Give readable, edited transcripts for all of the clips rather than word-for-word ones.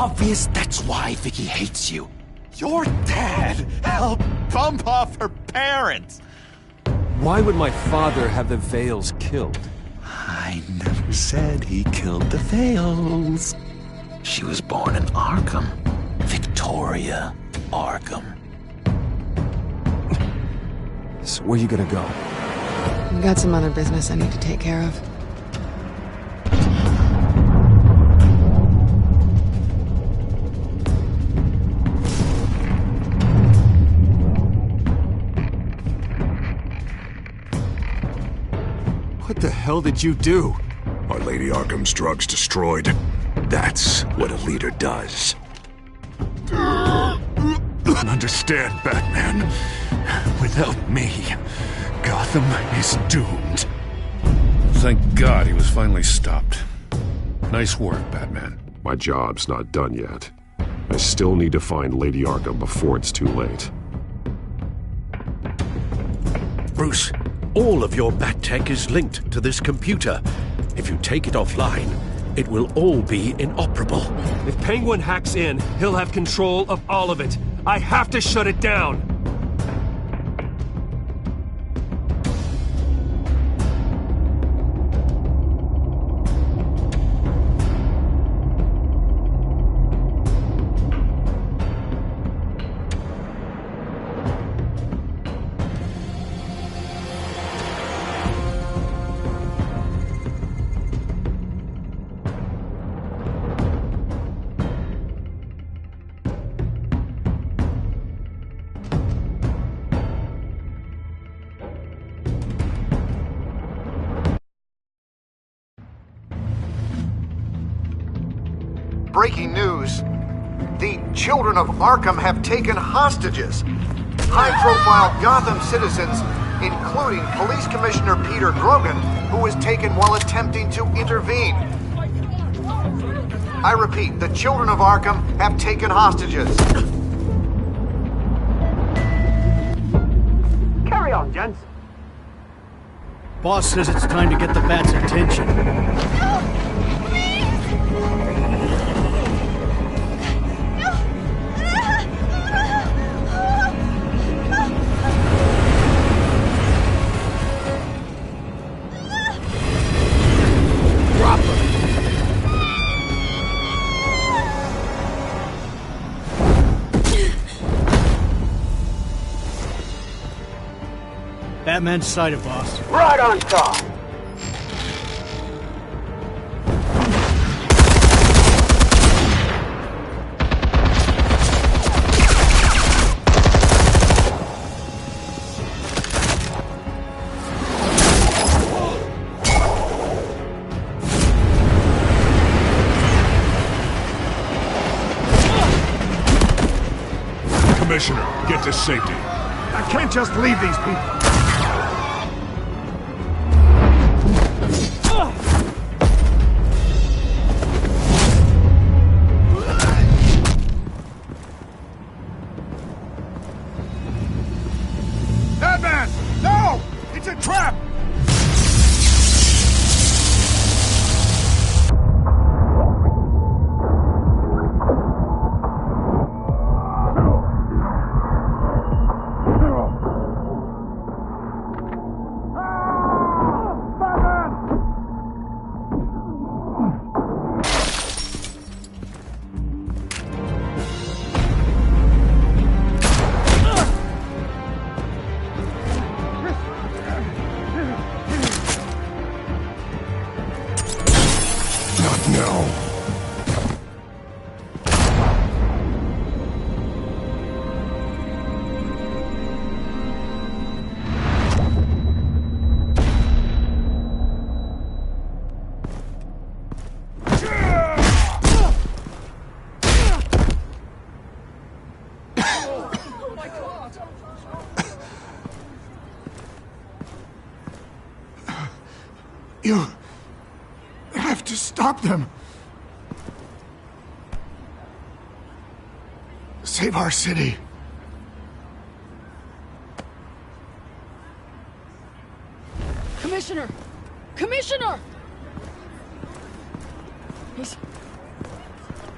obvious that's why Vicky hates you. Your dad helped bump off her parents! Why would my father have the Vales killed? I never said he killed the Vales. She was born in Arkham. Victoria Arkham. So where you gonna go? I've got some other business I need to take care of. What the hell did you do? Our Lady Arkham's drugs destroyed. That's what a leader does. Understand, Batman. Without me, Gotham is doomed. Thank God he was finally stopped. Nice work, Batman. My job's not done yet. I still need to find Lady Arkham before it's too late. Bruce, all of your bat tech is linked to this computer. If you take it offline, it will all be inoperable. If Penguin hacks in, he'll have control of all of it. I have to shut it down! Breaking news. The children of Arkham have taken hostages. High-profile Gotham citizens, including Police Commissioner Peter Grogan, who was taken while attempting to intervene. I repeat, the children of Arkham have taken hostages. Carry on, gents. Boss says it's time to get the Bat's attention. Batman's sighted, boss. Right on top. Commissioner, get to safety. I can't just leave these people. Batman! No! It's a trap! You have to stop them. Save our city. Commissioner! Commissioner!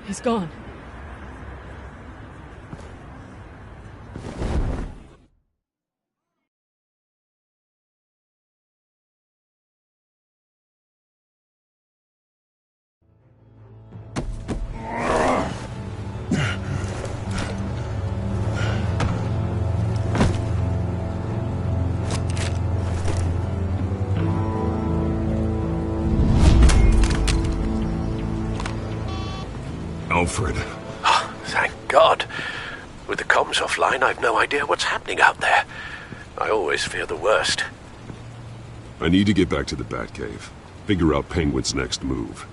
He's gone. Alfred. Oh, thank God. With the comms offline, I've no idea what's happening out there. I always fear the worst. I need to get back to the Batcave. Figure out Penguin's next move.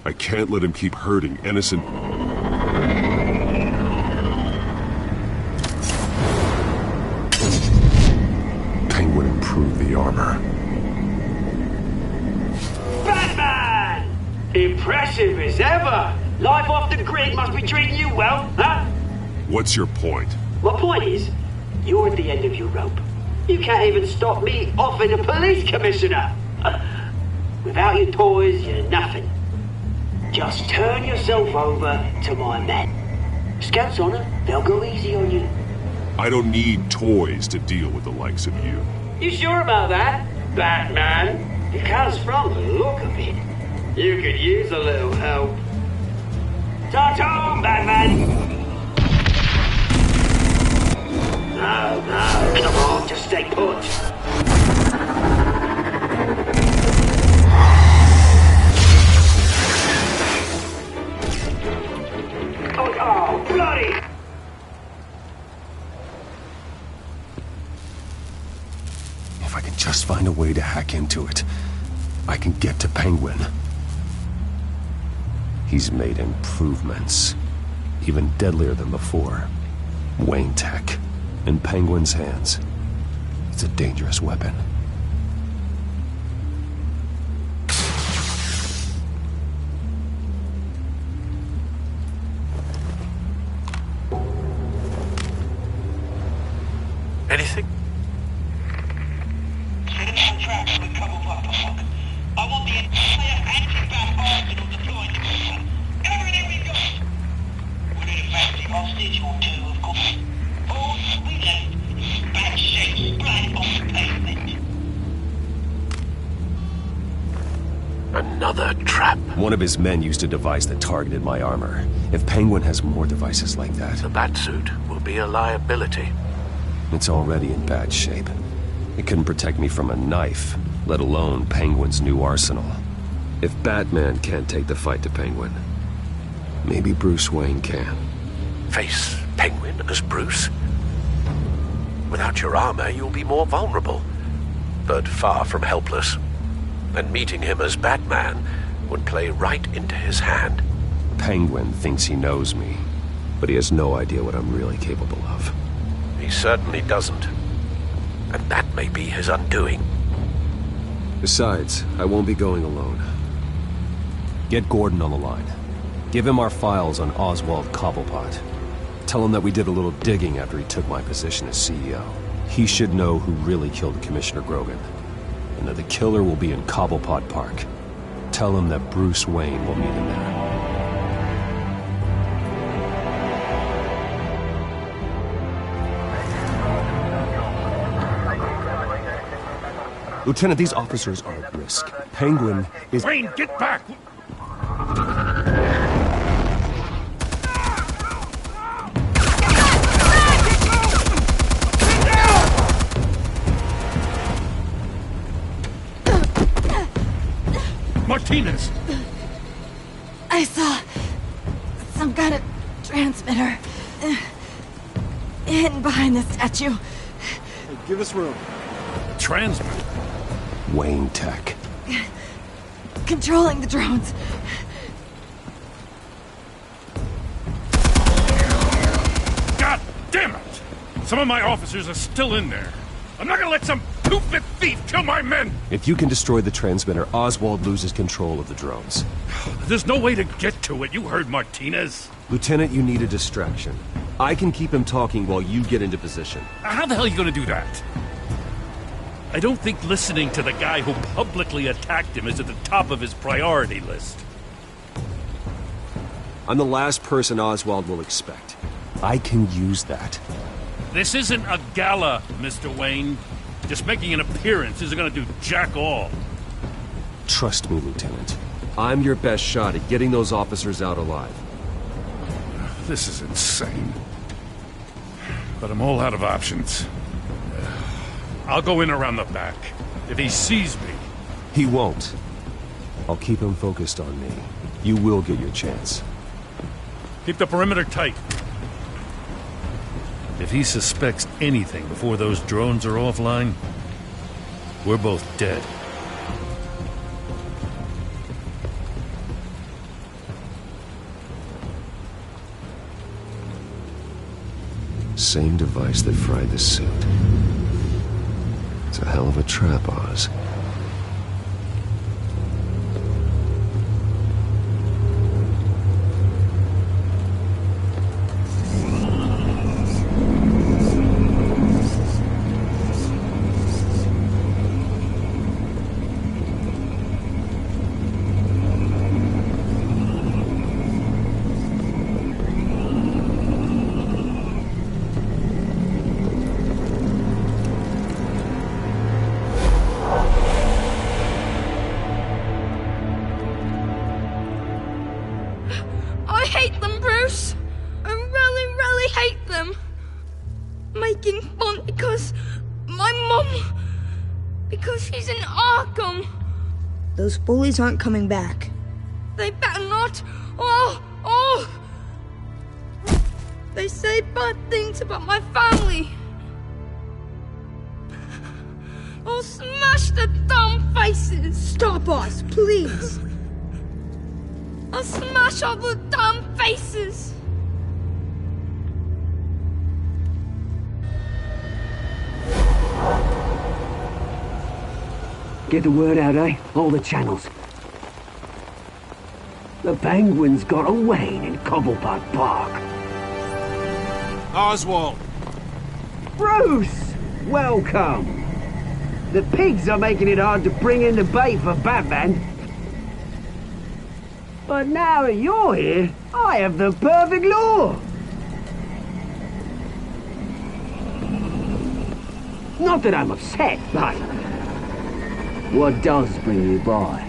I can't let him keep hurting innocent... Penguin improved the armor. Batman! Impressive as ever! Life off the grid must be treating you well, huh? What's your point? My point is, you're at the end of your rope. You can't even stop me offing a police commissioner. Without your toys, you're nothing. Just turn yourself over to my men. Scouts honor, they'll go easy on you. I don't need toys to deal with the likes of you. You sure about that, Batman? Because from the look of it, you could use a little help. Ta-ta, Batman! No, come on, just stay put. Oh, bloody! If I can just find a way to hack into it, I can get to Penguin. He's made improvements, even deadlier than before. Wayne Tech, in Penguin's hands. It's a dangerous weapon. Anything? I want the entire anti-bat arsenal deployed to Brooklyn. Everything we got! We need a fancy hostage or two, of course. All we left is bad shape splat on the pavement. Another trap. One of his men used a device that targeted my armor. If Penguin has more devices like that... The Batsuit will be a liability. It's already in bad shape. It couldn't protect me from a knife, let alone Penguin's new arsenal. If Batman can't take the fight to Penguin, maybe Bruce Wayne can. Face Penguin as Bruce? Without your armor, you'll be more vulnerable, but far from helpless. And meeting him as Batman would play right into his hand. Penguin thinks he knows me, but he has no idea what I'm really capable of. He certainly doesn't. And that may be his undoing. Besides, I won't be going alone. Get Gordon on the line. Give him our files on Oswald Cobblepot. Tell him that we did a little digging after he took my position as CEO. He should know who really killed Commissioner Grogan, and that the killer will be in Cobblepot Park. Tell him that Bruce Wayne will meet him there. Lieutenant, these officers are at risk. Penguin is... Wayne, get back! Martinez! I saw some kind of transmitter hidden behind the statue. Hey, give us room. Transmitter? Wayne Tech. Controlling the drones. God damn it! Some of my officers are still in there. I'm not gonna let some two-bit thief kill my men! If you can destroy the transmitter, Oswald loses control of the drones. There's no way to get to it. You heard Martinez. Lieutenant, you need a distraction. I can keep him talking while you get into position. How the hell are you gonna do that? I don't think listening to the guy who publicly attacked him is at the top of his priority list. I'm the last person Oswald will expect. I can use that. This isn't a gala, Mr. Wayne. Just making an appearance isn't gonna do jack all. Trust me, Lieutenant. I'm your best shot at getting those officers out alive. This is insane. But I'm all out of options. I'll go in around the back. If he sees me... He won't. I'll keep him focused on me. You will get your chance. Keep the perimeter tight. If he suspects anything before those drones are offline, we're both dead. Same device that fried the suit. It's a hell of a trap, Oz. I hate them, Bruce. I really, really hate them. Making fun because my mum... because she's in Arkham. Those bullies aren't coming back. They better not. They say bad things about my family. I'll smash the dumb faces. Stop us, please. I'll smash all the damn faces! Get the word out, eh? All the channels. The Penguin's got a Wayne in Cobblepot Park. Oswald! Bruce! Welcome! The pigs are making it hard to bring in the bait for Batman. But now that you're here, I have the perfect lure! Not that I'm upset, but... what does bring you by?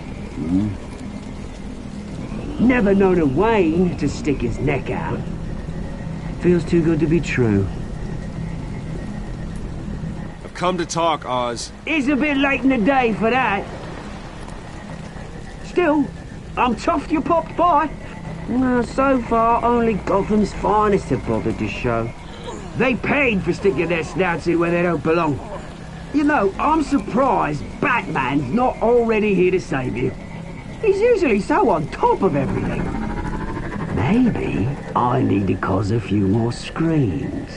Never known a Wayne to stick his neck out. Feels too good to be true. I've come to talk, Oz. It's a bit late in the day for that. Still, I'm chuffed you popped by. Well, so far, only Gotham's finest have bothered to show. They paid for sticking their snouts in where they don't belong. You know, I'm surprised Batman's not already here to save you. He's usually so on top of everything. Maybe I need to cause a few more screams.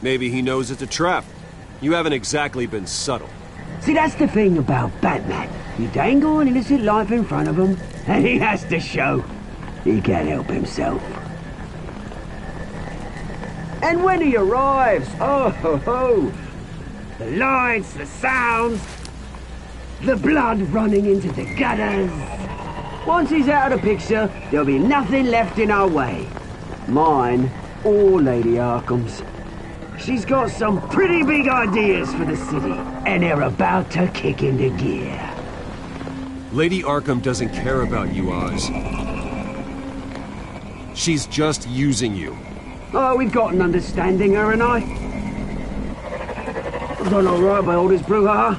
Maybe he knows it's a trap. You haven't exactly been subtle. See, that's the thing about Batman. You dangle an innocent life in front of him, and he has to show he can't help himself. And when he arrives, oh ho ho! The lights, the sounds, the blood running into the gutters. Once he's out of the picture, there'll be nothing left in our way. Mine or Lady Arkham's. She's got some pretty big ideas for the city, and they're about to kick into gear. Lady Arkham doesn't care about you, Oz. She's just using you. Oh, we've got an understanding, her and I. I've done all right by all this brouhaha.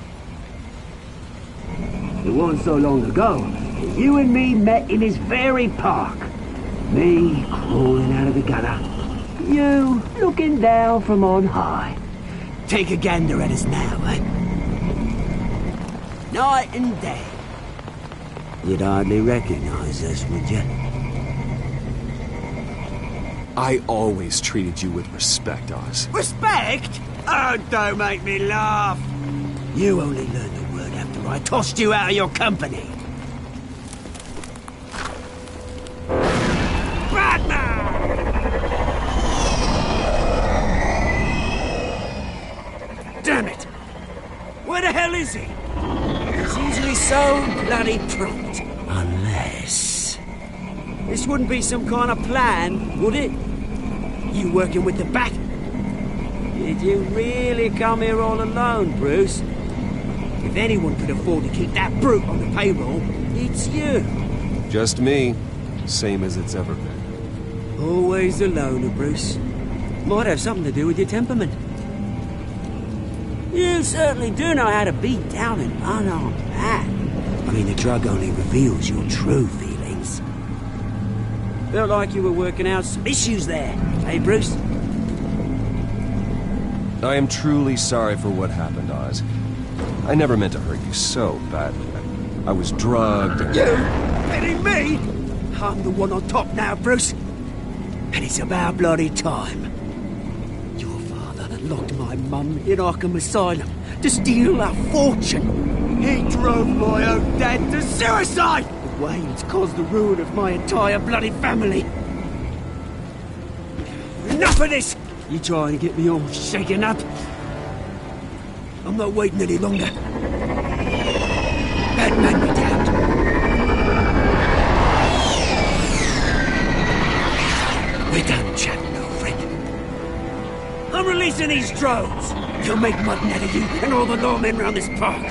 It wasn't so long ago that you and me met in this very park. Me crawling out of the gutter. You looking down from on high. Take a gander at us now, eh? Night and day. You'd hardly recognize us, would you? I always treated you with respect, Oz. Respect? Oh, don't make me laugh. You only learned the word after I tossed you out of your company. Damn it! Where the hell is he? He's usually so bloody prompt. Unless... this wouldn't be some kind of plan, would it? You working with the Bat? Did you really come here all alone, Bruce? If anyone could afford to keep that brute on the payroll, it's you. Just me. Same as it's ever been. Always a loner, Bruce. Might have something to do with your temperament. You certainly do know how to beat down an unarmed man. I mean, the drug only reveals your true feelings. Felt like you were working out some issues there. Hey, Bruce? I am truly sorry for what happened, Oz. I never meant to hurt you so badly. I was drugged and... You? Kidding me? I'm the one on top now, Bruce. And it's about bloody time. Your father locked my mum in Arkham Asylum to steal our fortune. He drove my own dad to suicide! The Waynes caused the ruin of my entire bloody family. Enough of this! You trying to get me all shaken up? I'm not waiting any longer. Batman me down. We're done chatting, old friend. I'm releasing these drones. You'll make mutton out of you and all the lawmen round this park.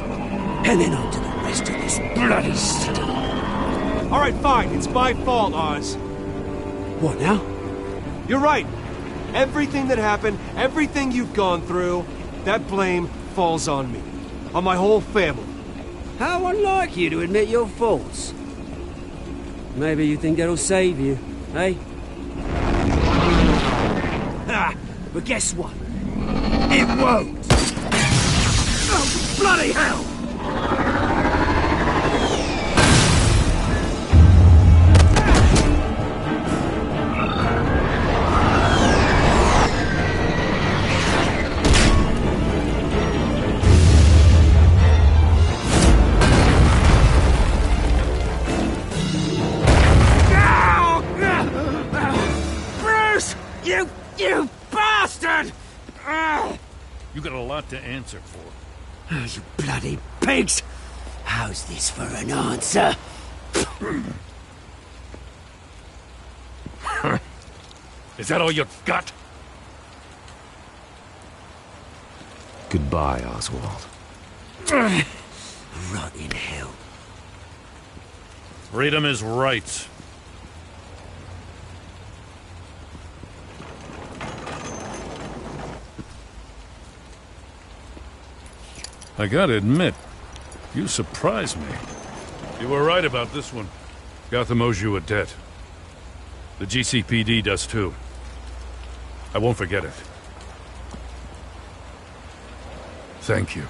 And then on to the rest of this bloody city. All right, fine. It's my fault, Oz. What now? You're right. Everything that happened, everything you've gone through, that blame falls on me. On my whole family. How unlike you to admit your faults. Maybe you think that'll save you, eh? Ha! But guess what? It won't! Oh, bloody hell! You bastard! You got a lot to answer for. Oh, you bloody pigs! How's this for an answer? Is that all you've got? Goodbye, Oswald. Rot in hell. Freedom is rights. I gotta admit, you surprised me. You were right about this one. Gotham owes you a debt. The GCPD does too. I won't forget it. Thank you.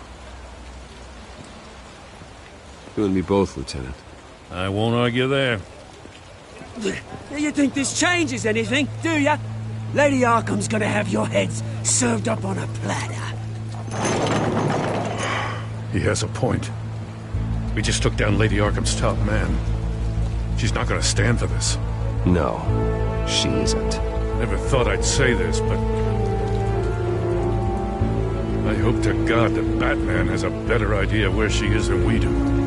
You and me both, Lieutenant. I won't argue there. You think this changes anything, do ya? Lady Arkham's gonna have your heads served up on a platter. He has a point. We just took down Lady Arkham's top man. She's not gonna stand for this. No, she isn't. Never thought I'd say this, but... I hope to God that Batman has a better idea where she is than we do.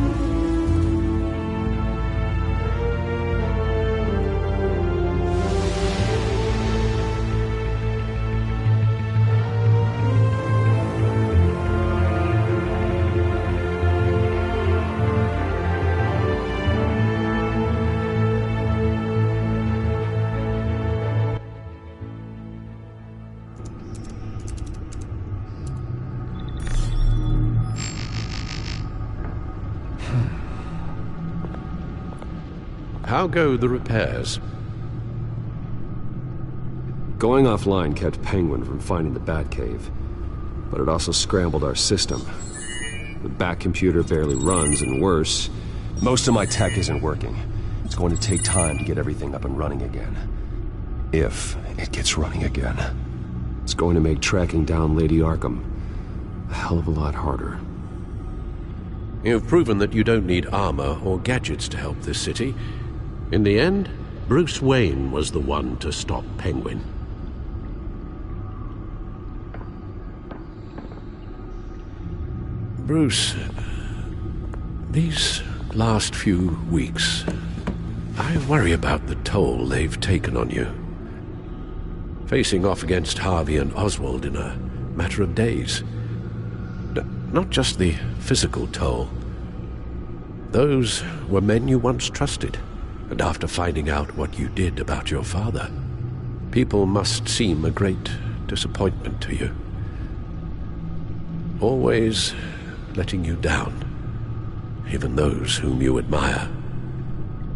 How go the repairs? Going offline kept Penguin from finding the Batcave, but it also scrambled our system. The Bat computer barely runs, and worse, most of my tech isn't working. It's going to take time to get everything up and running again. If it gets running again. It's going to make tracking down Lady Arkham a hell of a lot harder. You've proven that you don't need armor or gadgets to help this city. In the end, Bruce Wayne was the one to stop Penguin. Bruce, these last few weeks, I worry about the toll they've taken on you. Facing off against Harvey and Oswald in a matter of days. Not just the physical toll. Those were men you once trusted. And after finding out what you did about your father, people must seem a great disappointment to you. Always letting you down, even those whom you admire.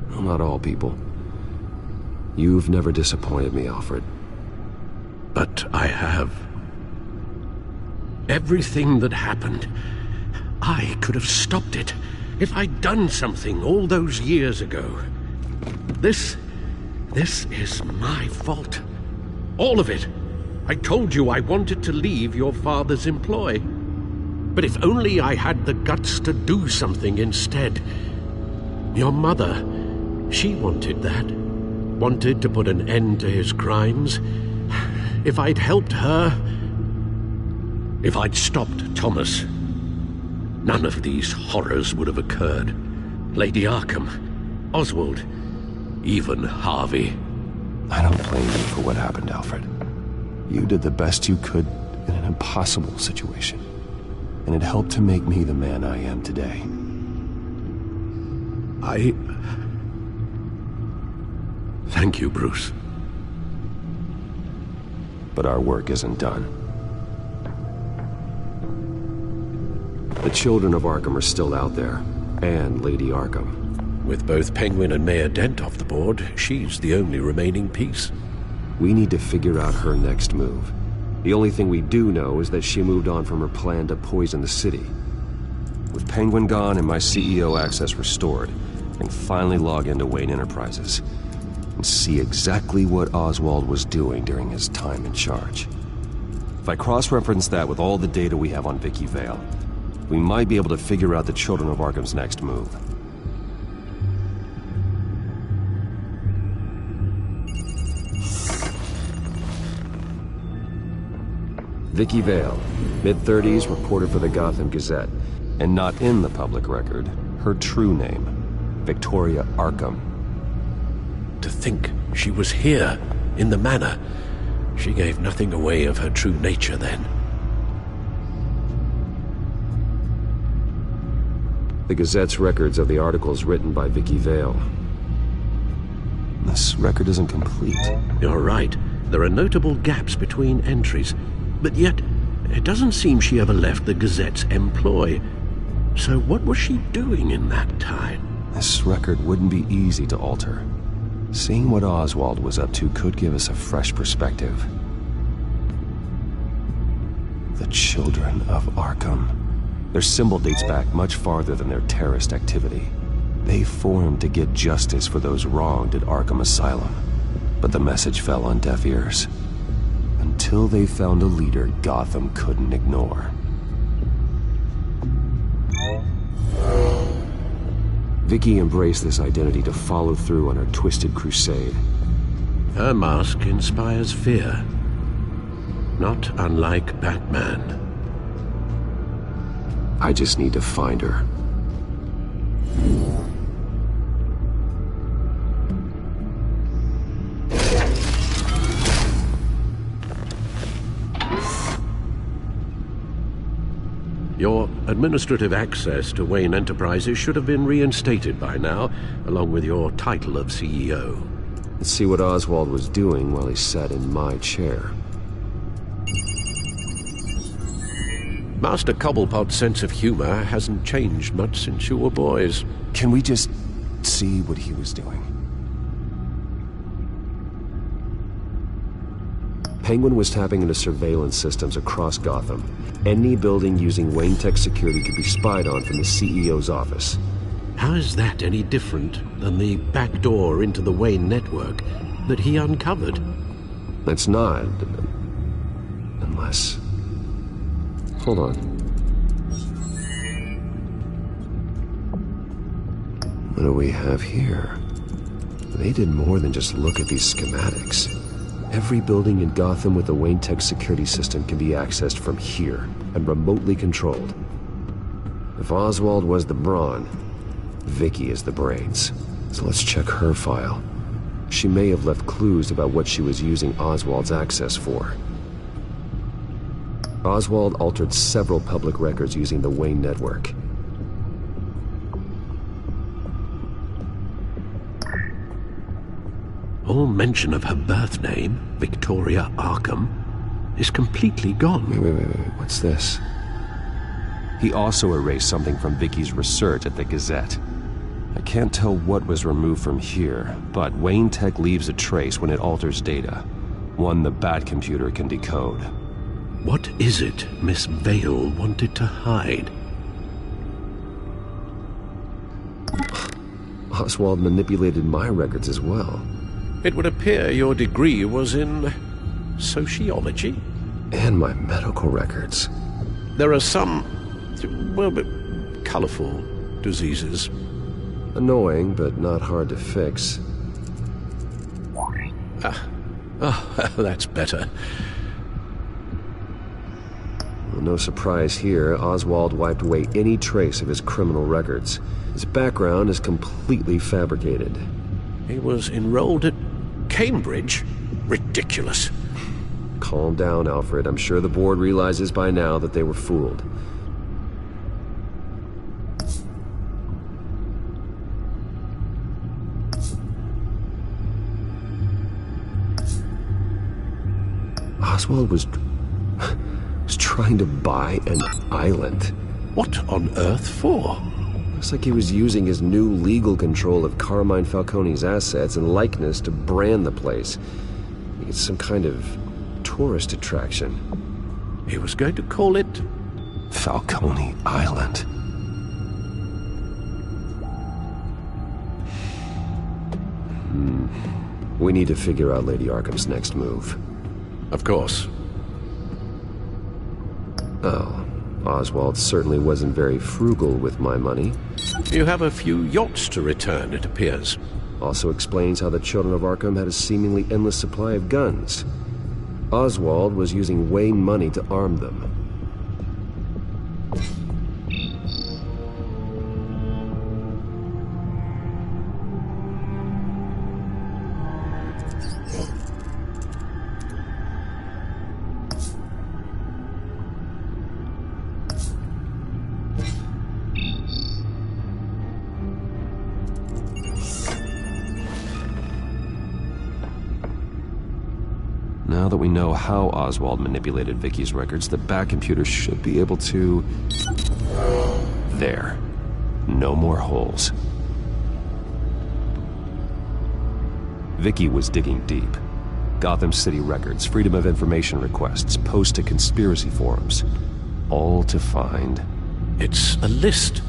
Well, not all people. You've never disappointed me, Alfred. But I have. Everything that happened, I could have stopped it if I'd done something all those years ago. This is my fault. All of it. I told you I wanted to leave your father's employ. But if only I had the guts to do something instead. Your mother, she wanted that. Wanted to put an end to his crimes. If I'd helped her, if I'd stopped Thomas, none of these horrors would have occurred. Lady Arkham, Oswald, even Harvey. I don't blame you for what happened, Alfred. You did the best you could in an impossible situation. And it helped to make me the man I am today. Thank you, Bruce. But our work isn't done. The children of Arkham are still out there, and Lady Arkham. With both Penguin and Mayor Dent off the board, she's the only remaining piece. We need to figure out her next move. The only thing we do know is that she moved on from her plan to poison the city. With Penguin gone and my CEO access restored, I can finally log into Wayne Enterprises and see exactly what Oswald was doing during his time in charge. If I cross-reference that with all the data we have on Vicky Vale, we might be able to figure out the Children of Arkham's next move. Vicky Vale, mid-30s, reporter for the Gotham Gazette, and not in the public record, her true name, Victoria Arkham. To think she was here, in the manor. She gave nothing away of her true nature then. The Gazette's records of the articles written by Vicky Vale. This record isn't complete. You're right. There are notable gaps between entries. But yet, it doesn't seem she ever left the Gazette's employ. So what was she doing in that time? This record wouldn't be easy to alter. Seeing what Oswald was up to could give us a fresh perspective. The Children of Arkham. Their symbol dates back much farther than their terrorist activity. They formed to get justice for those wronged at Arkham Asylum. But the message fell on deaf ears. Until they found a leader Gotham couldn't ignore. Vicky embraced this identity to follow through on her twisted crusade. Her mask inspires fear. Not unlike Batman. I just need to find her. Your administrative access to Wayne Enterprises should have been reinstated by now, along with your title of CEO. Let's see what Oswald was doing while he sat in my chair. Master Cobblepot's sense of humor hasn't changed much since you were boys. Can we just see what he was doing? Penguin was tapping into surveillance systems across Gotham. Any building using Wayne Tech security could be spied on from the CEO's office. How is that any different than the back door into the Wayne network that he uncovered? It's not. Unless... Hold on. What do we have here? They did more than just look at these schematics. Every building in Gotham with the Wayne Tech security system can be accessed from here and remotely controlled. If Oswald was the brawn, Vicky is the brains. So let's check her file. She may have left clues about what she was using Oswald's access for. Oswald altered several public records using the Wayne network. All mention of her birth name, Victoria Arkham, is completely gone. Wait. What's this? He also erased something from Vicky's research at the Gazette. I can't tell what was removed from here, but Wayne Tech leaves a trace when it alters data. One the Bat computer can decode. What is it Miss Vale wanted to hide? Oswald manipulated my records as well. It would appear your degree was in sociology. And my medical records. There are some, well, colorful diseases. Annoying, but not hard to fix. That's better. Well, no surprise here, Oswald wiped away any trace of his criminal records. His background is completely fabricated. He was enrolled at Cambridge? Ridiculous. Calm down, Alfred. I'm sure the board realizes by now that they were fooled. Oswald was trying to buy an island. What on earth for? Looks like he was using his new legal control of Carmine Falcone's assets and likeness to brand the place. It's some kind of tourist attraction. He was going to call it Falcone Island. We need to figure out Lady Arkham's next move. Of course. Oh, Oswald certainly wasn't very frugal with my money. You have a few yachts to return, it appears. Also explains how the Children of Arkham had a seemingly endless supply of guns. Oswald was using Wayne money to arm them. Now that we know how Oswald manipulated Vicky's records, the Bat computer should be able to... There. No more holes. Vicky was digging deep. Gotham City records, Freedom of Information requests, posts to conspiracy forums. All to find... It's a list.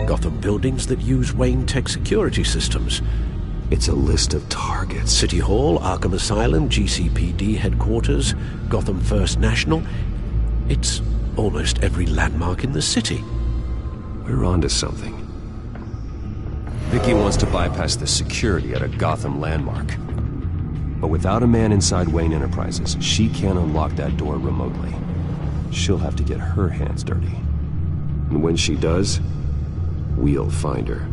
Gotham buildings that use Wayne Tech security systems. It's a list of targets. City Hall, Arkham Asylum, GCPD headquarters, Gotham First National. It's almost every landmark in the city. We're onto something. Vicky wants to bypass the security at a Gotham landmark. But without a man inside Wayne Enterprises, she can't unlock that door remotely. She'll have to get her hands dirty. And when she does, we'll find her.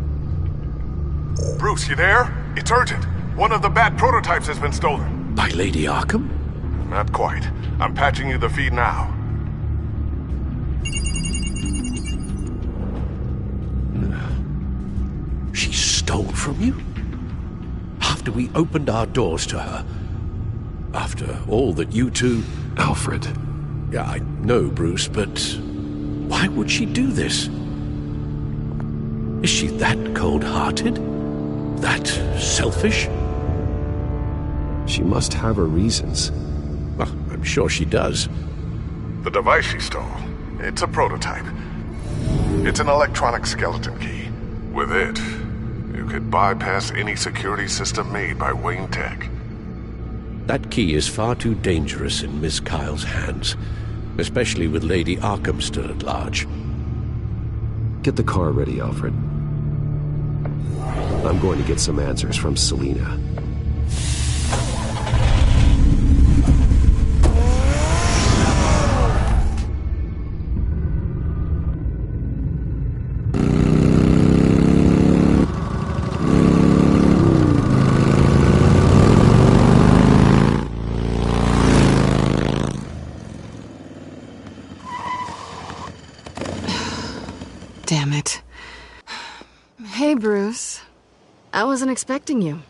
Bruce, you there? It's urgent. One of the Bat prototypes has been stolen. By Lady Arkham? Not quite. I'm patching you the feed now. She stole from you? After we opened our doors to her? After all that you two... Alfred. Yeah, I know, Bruce, but... why would she do this? Is she that cold-hearted? That selfish? She must have her reasons. Well, I'm sure she does. The device she stole, it's a prototype. It's an electronic skeleton key. With it, you could bypass any security system made by Wayne Tech. That key is far too dangerous in Miss Kyle's hands, especially with Lady Arkham still at large. Get the car ready, Alfred. I'm going to get some answers from Selina. Damn it. Hey, Bruce. I wasn't expecting you.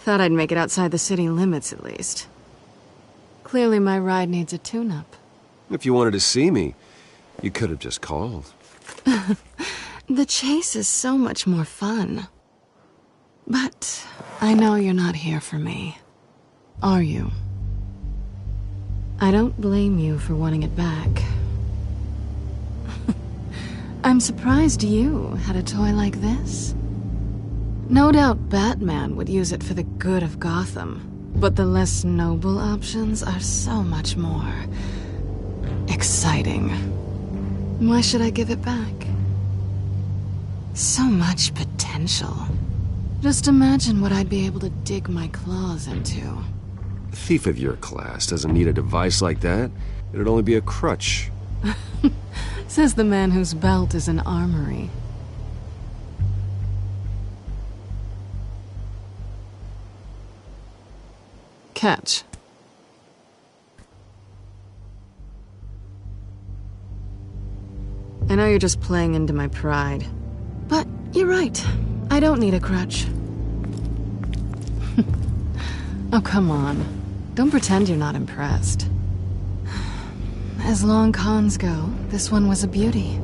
Thought I'd make it outside the city limits, at least. Clearly my ride needs a tune-up. If you wanted to see me, you could have just called. The chase is so much more fun. But I know you're not here for me. Are you? I don't blame you for wanting it back. I'm surprised you had a toy like this. No doubt Batman would use it for the good of Gotham, but the less noble options are so much more exciting. Why should I give it back? So much potential. Just imagine what I'd be able to dig my claws into. A thief of your class doesn't need a device like that. It'd only be a crutch. Says the man whose belt is an armory. Catch. I know you're just playing into my pride. But you're right. I don't need a crutch. Oh, come on. Don't pretend you're not impressed. As long cons go, this one was a beauty.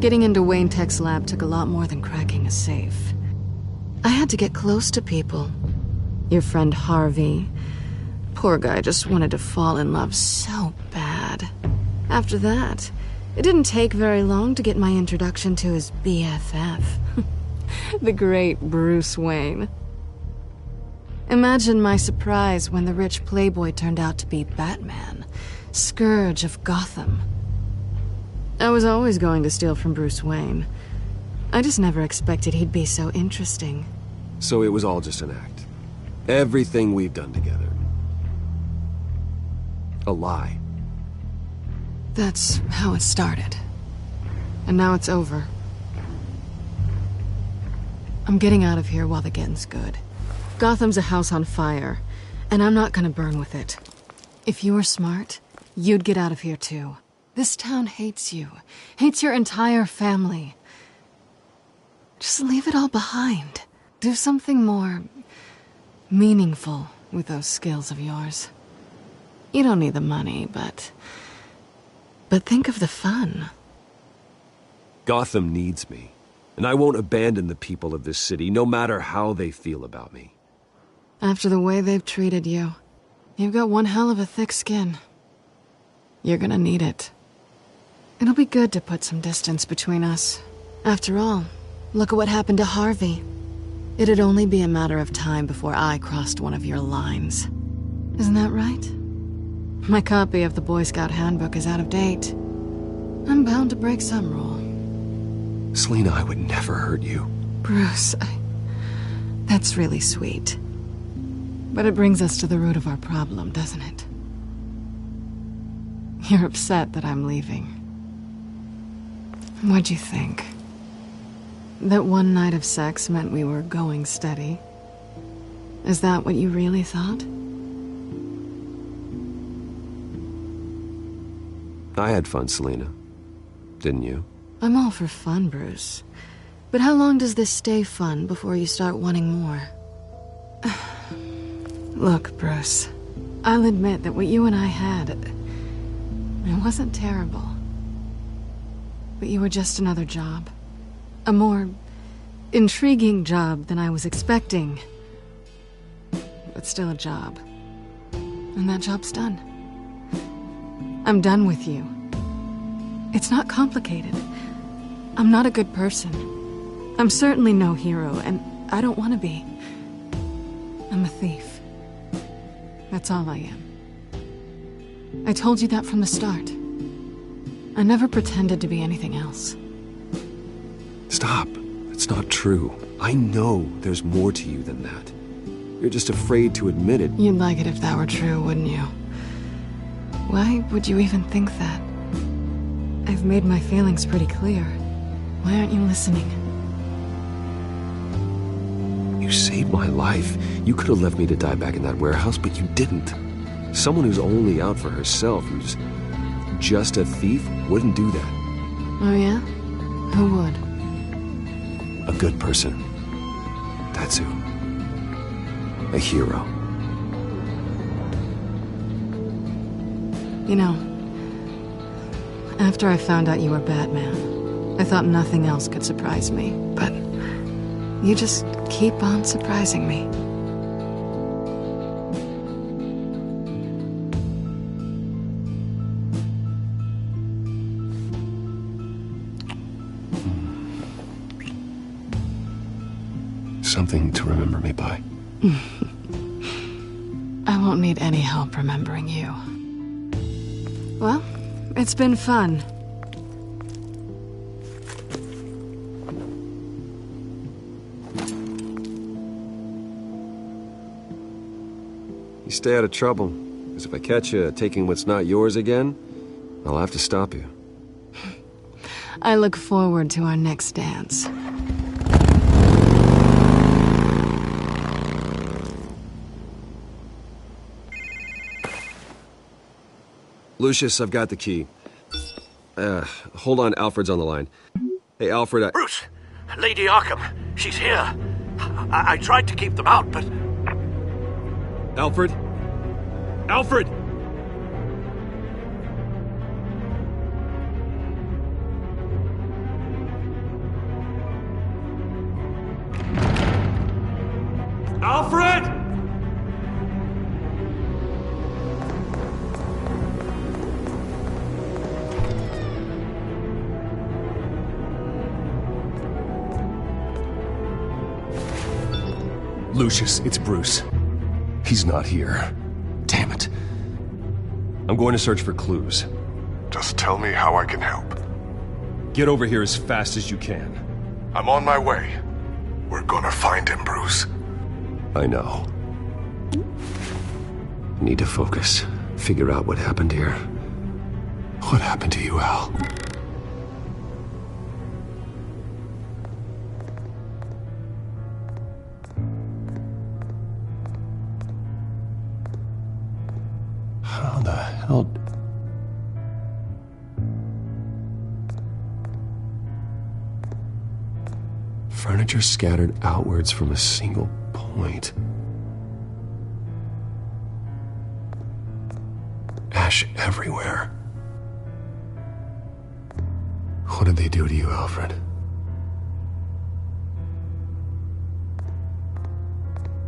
Getting into Wayne Tech's lab took a lot more than cracking a safe. I had to get close to people. Your friend Harvey. Poor guy just wanted to fall in love so bad. After that, it didn't take very long to get my introduction to his BFF. The great Bruce Wayne. Imagine my surprise when the rich playboy turned out to be Batman, Scourge of Gotham. I was always going to steal from Bruce Wayne. I just never expected he'd be so interesting. So it was all just an act. Everything we've done together. A lie. That's how it started. And now it's over. I'm getting out of here while the getting's good. Gotham's a house on fire, and I'm not gonna burn with it. If you were smart, you'd get out of here too. This town hates you. Hates your entire family. Just leave it all behind. Do something more meaningful with those skills of yours. You don't need the money, but think of the fun. Gotham needs me, and I won't abandon the people of this city, no matter how they feel about me. After the way they've treated you, you've got one hell of a thick skin. You're gonna need it. It'll be good to put some distance between us. After all, look at what happened to Harvey. It'd only be a matter of time before I crossed one of your lines. Isn't that right? My copy of the Boy Scout Handbook is out of date. I'm bound to break some rule. Selina, I would never hurt you. Bruce, that's really sweet. But it brings us to the root of our problem, doesn't it? You're upset that I'm leaving. What'd you think? That one night of sex meant we were going steady? Is that what you really thought? I had fun, Selina. Didn't you? I'm all for fun, Bruce. But how long does this stay fun before you start wanting more? Look, Bruce, I'll admit that what you and I had, it wasn't terrible. But you were just another job. A more intriguing job than I was expecting. But still a job. And that job's done. I'm done with you. It's not complicated. I'm not a good person. I'm certainly no hero, and I don't want to be. I'm a thief. That's all I am. I told you that from the start. I never pretended to be anything else. Stop. It's not true. I know there's more to you than that. You're just afraid to admit it. You'd like it if that were true, wouldn't you? Why would you even think that? I've made my feelings pretty clear. Why aren't you listening? You saved my life. You could have left me to die back in that warehouse, but you didn't. Someone who's only out for herself, who's just a thief, wouldn't do that. Oh yeah? Who would? A good person. That's who. A hero. You know, after I found out you were Batman, I thought nothing else could surprise me, but you just keep on surprising me. Something to remember me by. I won't need any help remembering you. Well, it's been fun. You stay out of trouble, because if I catch you taking what's not yours again, I'll have to stop you. I look forward to our next dance. Lucius, I've got the key. Hold on, Alfred's on the line. Hey, Alfred, Bruce! Lady Arkham, she's here. I tried to keep them out, but... Alfred? Alfred! Alfred! Lucius, it's Bruce. He's not here. Damn it. I'm going to search for clues. Just tell me how I can help. Get over here as fast as you can. I'm on my way. We're gonna find him, Bruce. I know. Need to focus. Figure out what happened here. What happened to you, Al? How the hell... Furniture scattered outwards from a single point. Ash everywhere. What did they do to you, Alfred?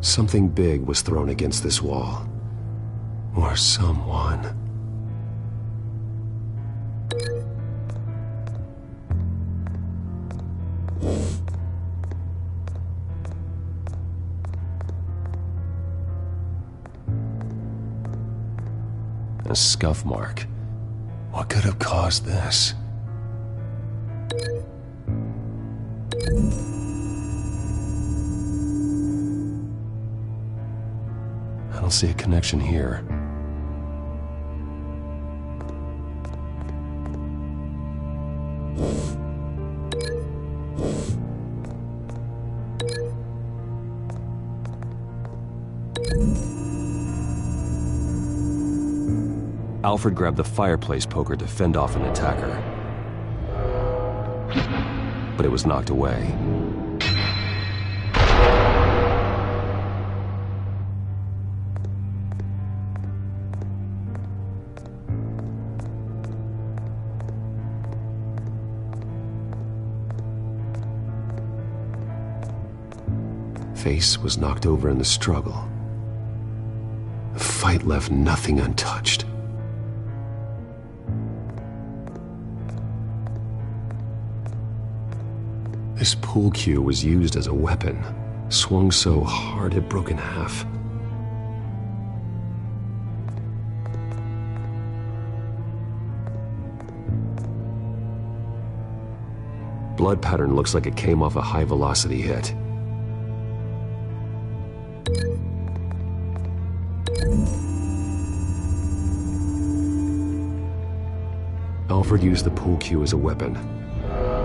Something big was thrown against this wall. Or someone. A scuff mark. What could have caused this? I don't see a connection here. Alfred grabbed the fireplace poker to fend off an attacker. But it was knocked away. Face was knocked over in the struggle. The fight left nothing untouched. This pool cue was used as a weapon, swung so hard it broke in half. Blood pattern looks like it came off a high-velocity hit. Alfred used the pool cue as a weapon.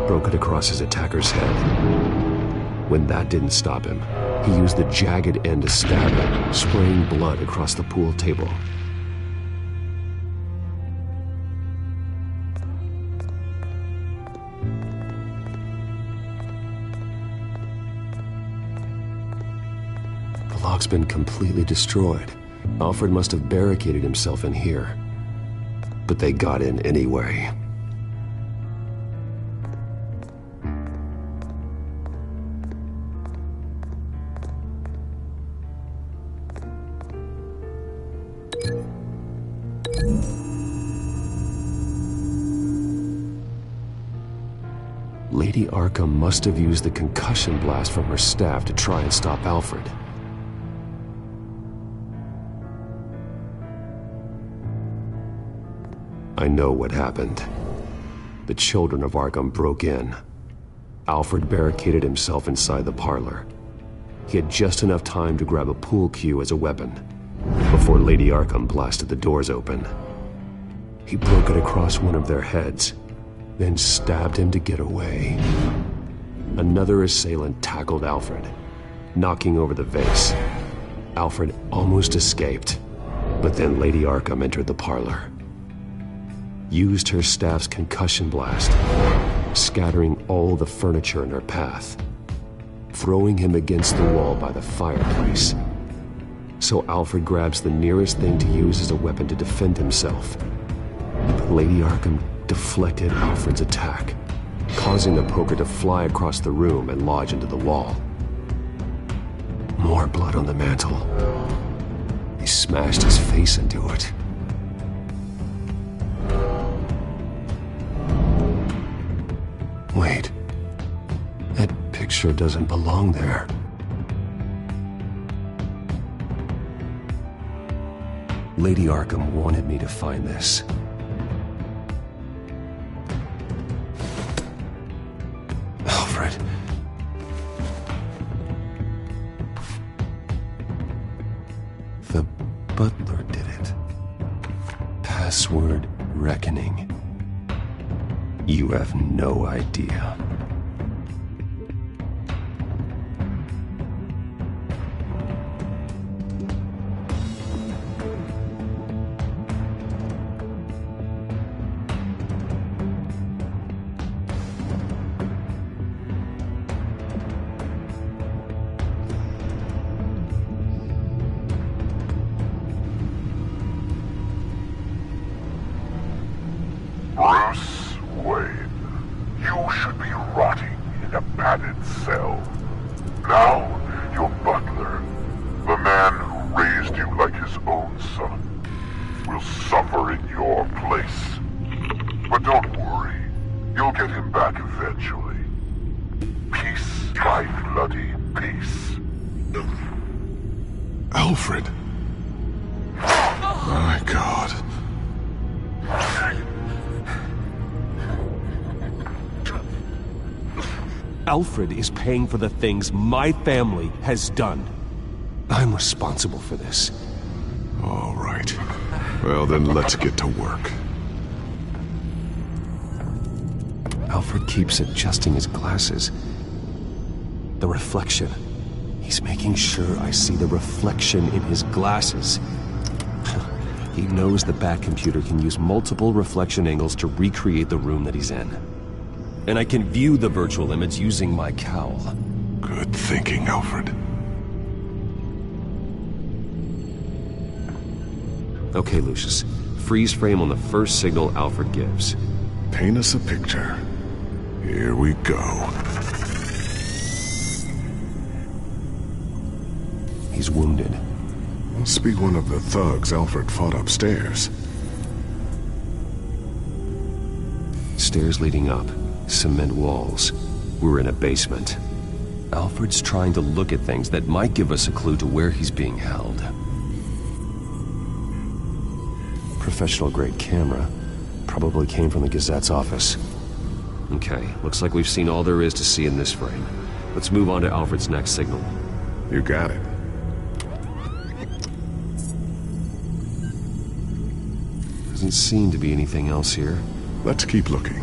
Broke it across his attacker's head. When that didn't stop him, he used the jagged end to stab him, spraying blood across the pool table. The lock's been completely destroyed. Alfred must have barricaded himself in here. But they got in anyway. Lady Arkham must have used the concussion blast from her staff to try and stop Alfred. I know what happened. The children of Arkham broke in. Alfred barricaded himself inside the parlor. He had just enough time to grab a pool cue as a weapon before Lady Arkham blasted the doors open. He broke it across one of their heads, then stabbed him to get away. Another assailant tackled Alfred, knocking over the vase. Alfred almost escaped, but then Lady Arkham entered the parlor. Used her staff's concussion blast, scattering all the furniture in her path, throwing him against the wall by the fireplace. So Alfred grabs the nearest thing to use as a weapon to defend himself. Lady Arkham deflected Alfred's attack, causing the poker to fly across the room and lodge into the wall. More blood on the mantel. He smashed his face into it. Wait. That picture doesn't belong there. Lady Arkham wanted me to find this. Alfred. The butler did it. Password reckoning. You have no idea. Bruce Wayne, you should be rotting in a padded cell. Now, your butler, the man who raised you like his own son, will suffer in your place. But don't worry, you'll get him back eventually. Peace by bloody peace. Alfred! My God. Alfred is paying for the things my family has done. I'm responsible for this. All right. Well, then let's get to work. Alfred keeps adjusting his glasses. The reflection. He's making sure I see the reflection in his glasses. He knows the Batcomputer can use multiple reflection angles to recreate the room that he's in. And I can view the virtual image using my cowl. Good thinking, Alfred. Okay, Lucius. Freeze frame on the first signal Alfred gives. Paint us a picture. Here we go. He's wounded. Must be one of the thugs Alfred fought upstairs. Stairs leading up. Cement walls. We're in a basement. Alfred's trying to look at things that might give us a clue to where he's being held. Professional-grade camera. Probably came from the Gazette's office. Okay, looks like we've seen all there is to see in this frame. Let's move on to Alfred's next signal. You got it. Doesn't seem to be anything else here. Let's keep looking.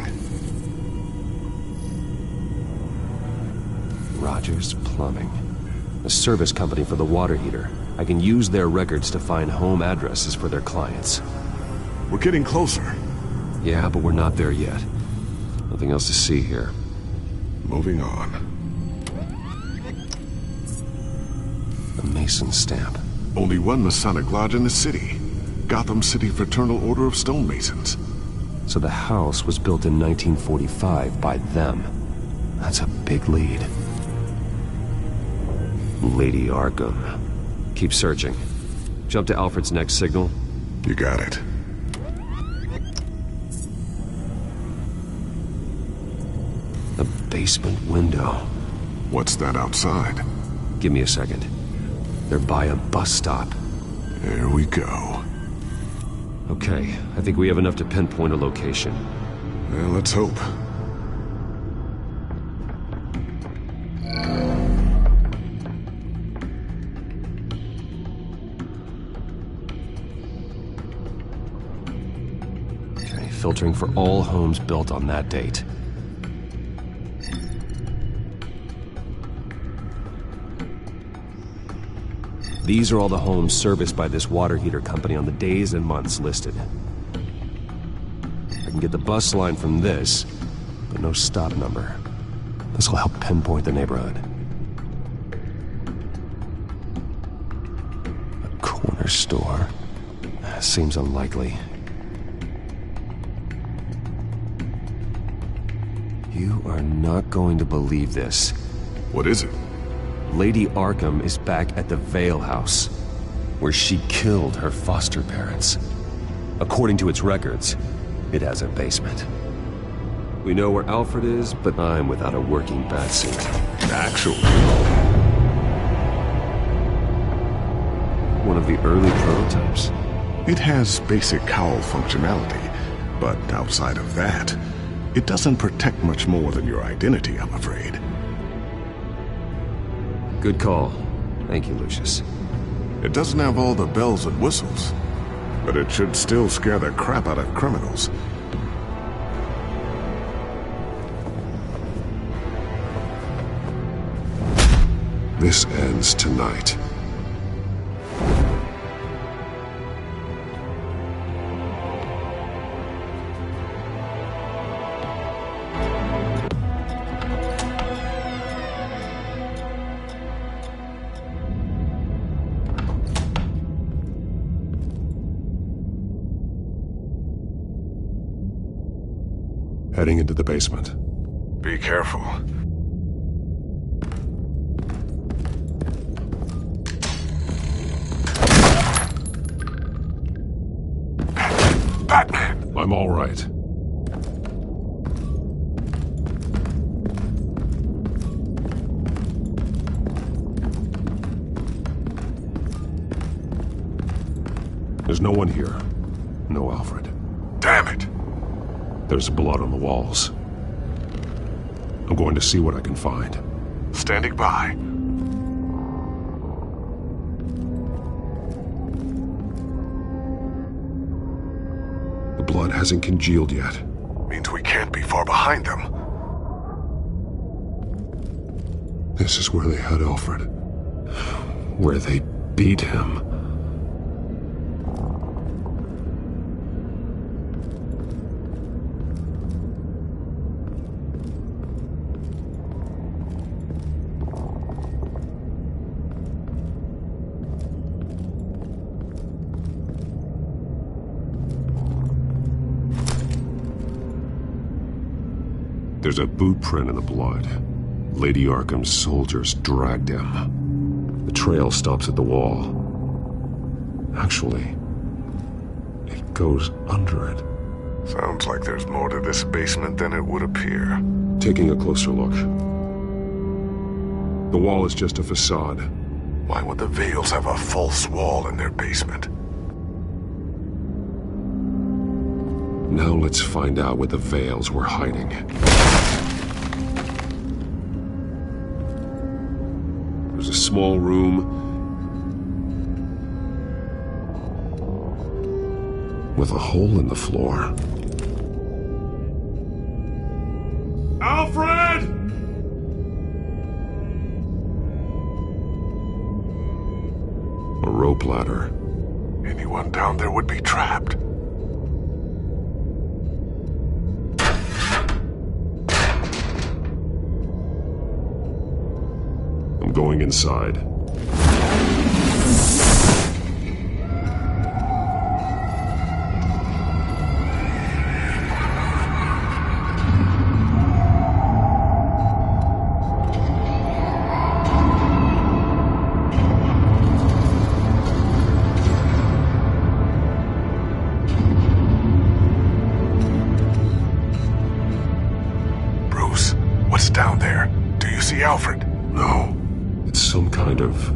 Rogers Plumbing. A service company for the water heater. I can use their records to find home addresses for their clients. We're getting closer. Yeah, but we're not there yet. Nothing else to see here. Moving on. A Mason stamp. Only one Masonic lodge in the city. Gotham City Fraternal Order of Stonemasons. So the house was built in 1945 by them. That's a big lead. Lady Arkham. Keep searching. Jump to Alfred's next signal. You got it. A basement window. What's that outside? Give me a second. They're by a bus stop. There we go. Okay, I think we have enough to pinpoint a location. Well, let's hope. Okay, filtering for all homes built on that date. These are all the homes serviced by this water heater company on the days and months listed. I can get the bus line from this, but no stop number. This will help pinpoint the neighborhood. A corner store. Seems unlikely. You are not going to believe this. What is it? Lady Arkham is back at the Vale House, where she killed her foster parents. According to its records, it has a basement. We know where Alfred is, but I'm without a working batsuit. Actually, one of the early prototypes. It has basic cowl functionality, but outside of that, it doesn't protect much more than your identity, I'm afraid. Good call. Thank you, Lucius. It doesn't have all the bells and whistles, but it should still scare the crap out of criminals. This ends tonight. Heading into the basement. Be careful. Batman! I'm all right. There's no one here. No Alfred. Damn it! There's blood on the walls. I'm going to see what I can find. Standing by. The blood hasn't congealed yet. Means we can't be far behind them. This is where they had Alfred. Where they beat him. There's a boot print in the blood. Lady Arkham's soldiers dragged him. The trail stops at the wall. Actually, it goes under it. Sounds like there's more to this basement than it would appear. Taking a closer look. The wall is just a facade. Why would the Vales have a false wall in their basement? Now let's find out what the Vales were hiding. There's a small room with a hole in the floor. Alfred! A rope ladder. Anyone down there would be trapped. I'm going inside. Bruce, what's down see Alfred? No. It's some kind of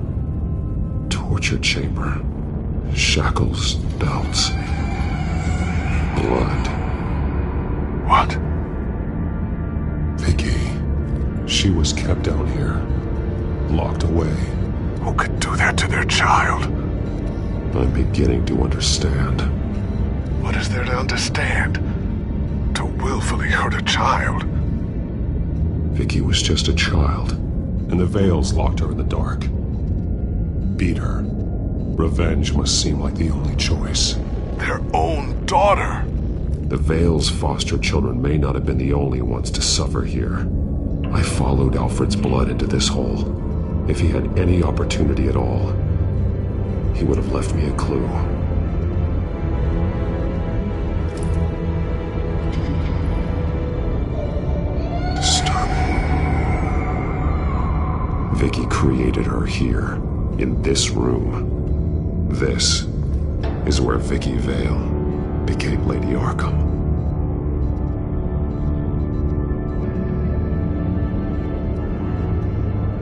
torture chamber. Shackles, belts, blood. What? Vicky. She was kept down here, locked away. Who could do that to their child? I'm beginning to understand. What is there to understand? To willfully hurt a child? Vicky was just a child, and the Veils locked her in the dark. Beat her. Revenge must seem like the only choice. Their own daughter! The Veils' foster children may not have been the only ones to suffer here. I followed Alfred's blood into this hole. If he had any opportunity at all, he would have left me a clue. Disturbing. Vicky created her here, in this room. This is where Vicky Vale became Lady Arkham.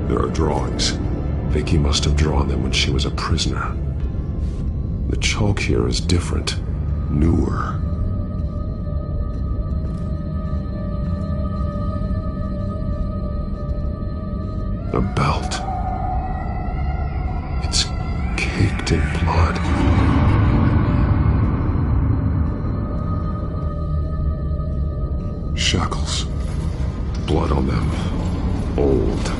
There are drawings. Vicky must have drawn them when she was a prisoner. The chalk here is different, newer. A belt. It's caked in blood. Shackles. Blood on them. Old.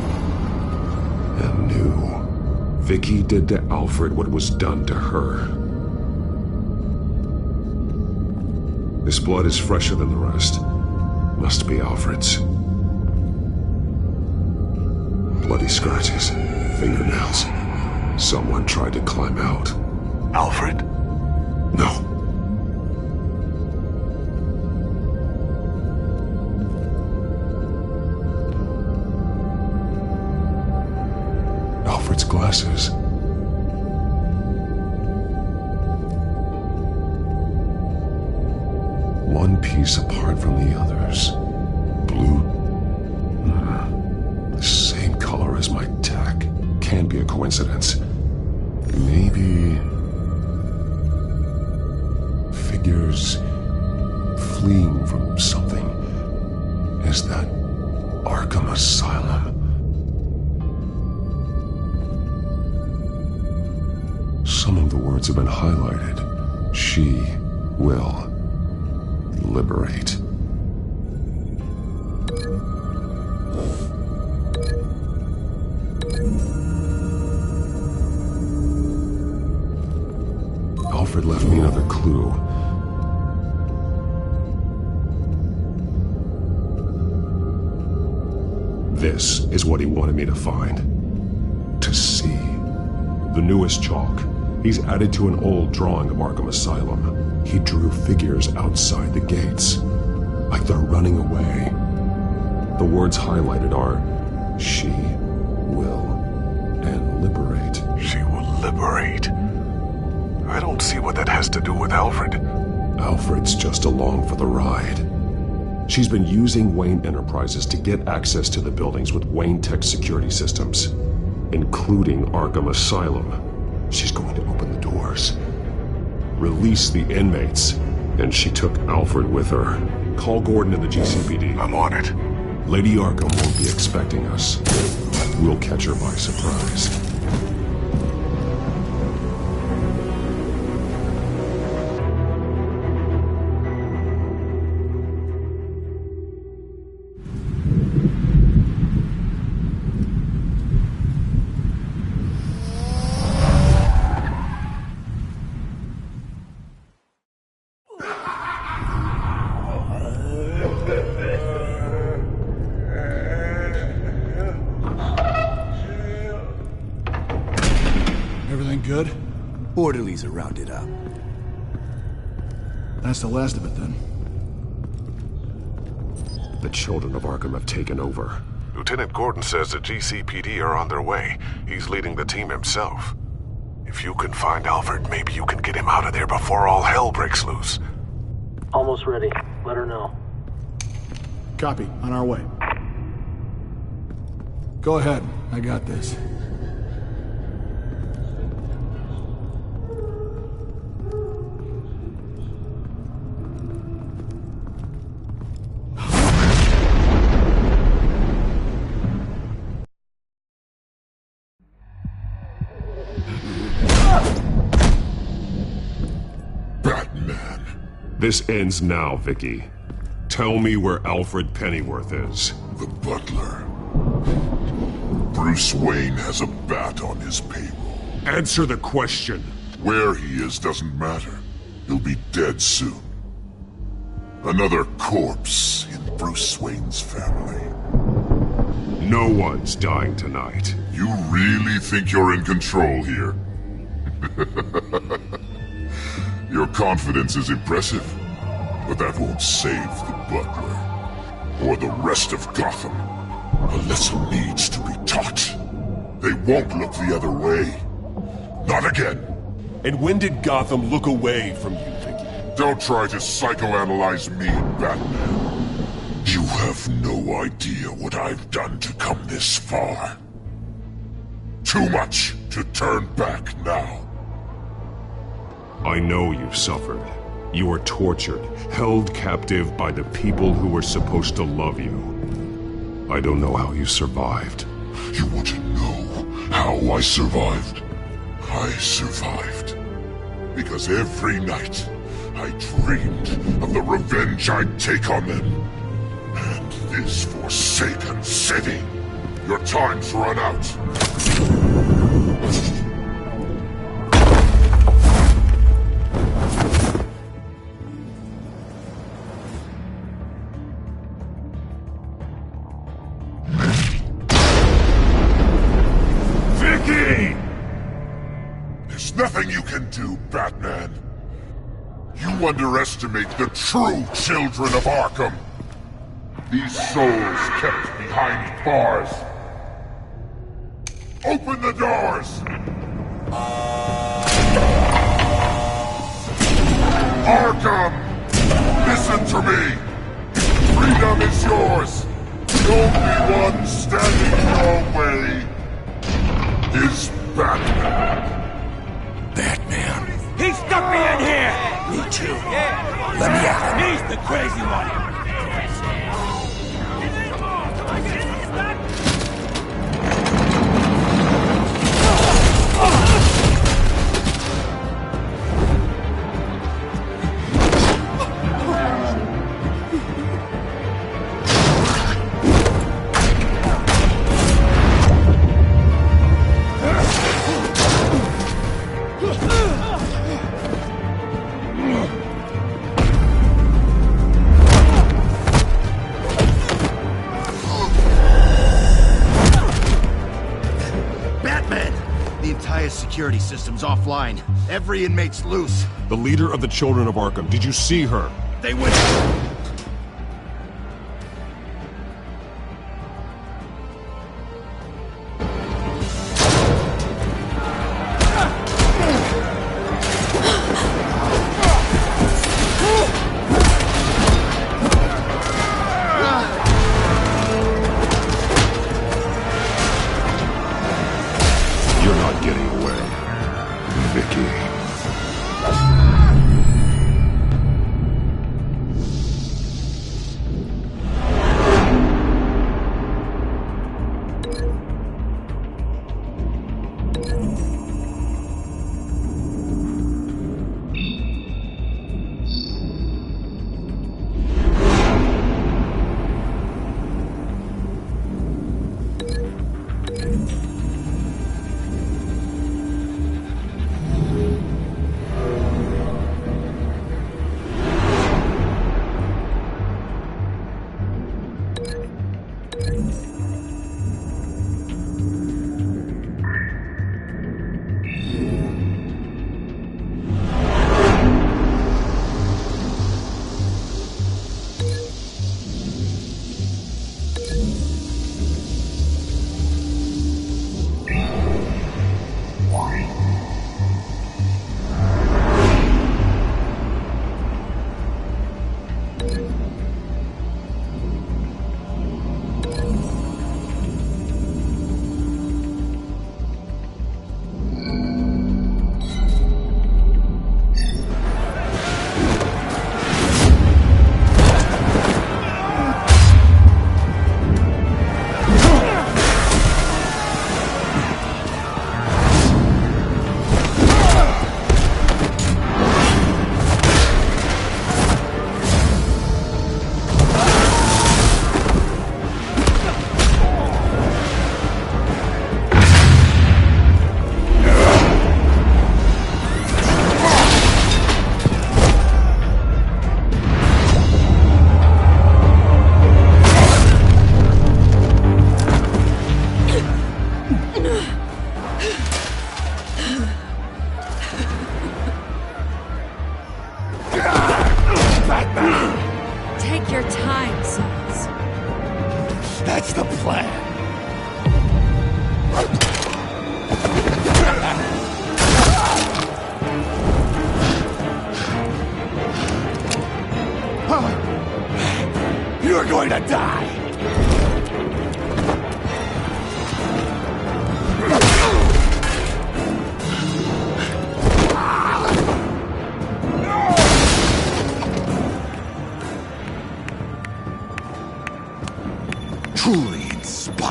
And new. Vicky did to Alfred what was done to her. This blood is fresher than the rest. Must be Alfred's. Bloody scratches, fingernails. Someone tried to climb out. Alfred? No. Alfred's glasses. One piece apart from the others. Blue. The same color as my tack. Can't be a coincidence. Maybe... figures fleeing from something. Is that Arkham Asylum? Some of the words have been highlighted. She will liberate. Alfred left me another clue. This is what he wanted me to find. To see. The newest chalk. He's added to an old drawing of Arkham Asylum. He drew figures outside the gates. Like they're running away. The words highlighted are, she will and liberate. She will liberate? I don't see what that has to do with Alfred. Alfred's just along for the ride. She's been using Wayne Enterprises to get access to the buildings with Wayne Tech security systems, including Arkham Asylum. She's going to open the doors, release the inmates, and she took Alfred with her. Call Gordon and the GCPD. I'm on it. Lady Arkham won't be expecting us. We'll catch her by surprise. Good? Orderlies are rounded up. That's the last of it, then. The children of Arkham have taken over. Lieutenant Gordon says the GCPD are on their way. He's leading the team himself. If you can find Alfred, maybe you can get him out of there before all hell breaks loose. Almost ready. Let her know. Copy. On our way. Go ahead. I got this. This ends now, Vicky. Tell me where Alfred Pennyworth is. The butler. Bruce Wayne has a bat on his payroll. Answer the question. Where he is doesn't matter. He'll be dead soon. Another corpse in Bruce Wayne's family. No one's dying tonight. You really think you're in control here? Your confidence is impressive, but that won't save the butler, or the rest of Gotham. A lesson needs to be taught. They won't look the other way. Not again. And when did Gotham look away from you, Vicky? Don't try to psychoanalyze me, Batman. You have no idea what I've done to come this far. Too much to turn back now. I know you suffered. You were tortured, held captive by the people who were supposed to love you. I don't know how you survived. You want to know how I survived? I survived because every night I dreamed of the revenge I'd take on them. And this forsaken city. Your time's run out. Nothing you can do, Batman. You underestimate the true children of Arkham. These souls kept behind bars. Open the doors! Arkham! Listen to me! Freedom is yours! The only one standing in your way is Batman. Batman. He stuck me in here! Me too. Let me out. He's the crazy one! Security system's offline. Every inmate's loose. The leader of the Children of Arkham, did you see her? They went...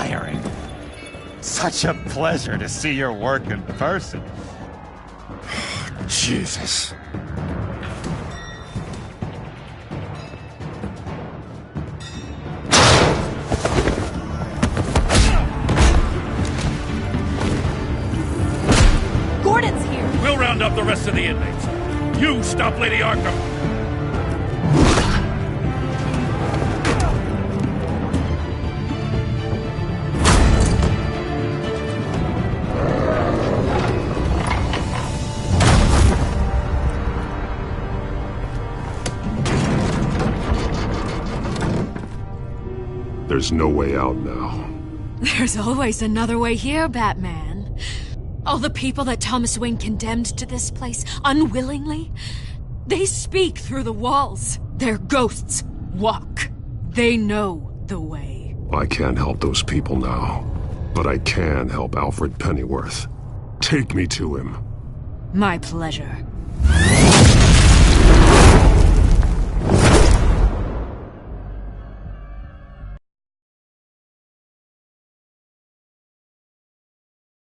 inspiring. Such a pleasure to see your work in person. Jesus. Gordon's here. We'll round up the rest of the inmates. You stop Lady Arkham. There's no way out now. There's always another way here, Batman. All the people that Thomas Wayne condemned to this place unwillingly, they speak through the walls. Their ghosts walk. They know the way. I can't help those people now, but I can help Alfred Pennyworth. Take me to him. My pleasure.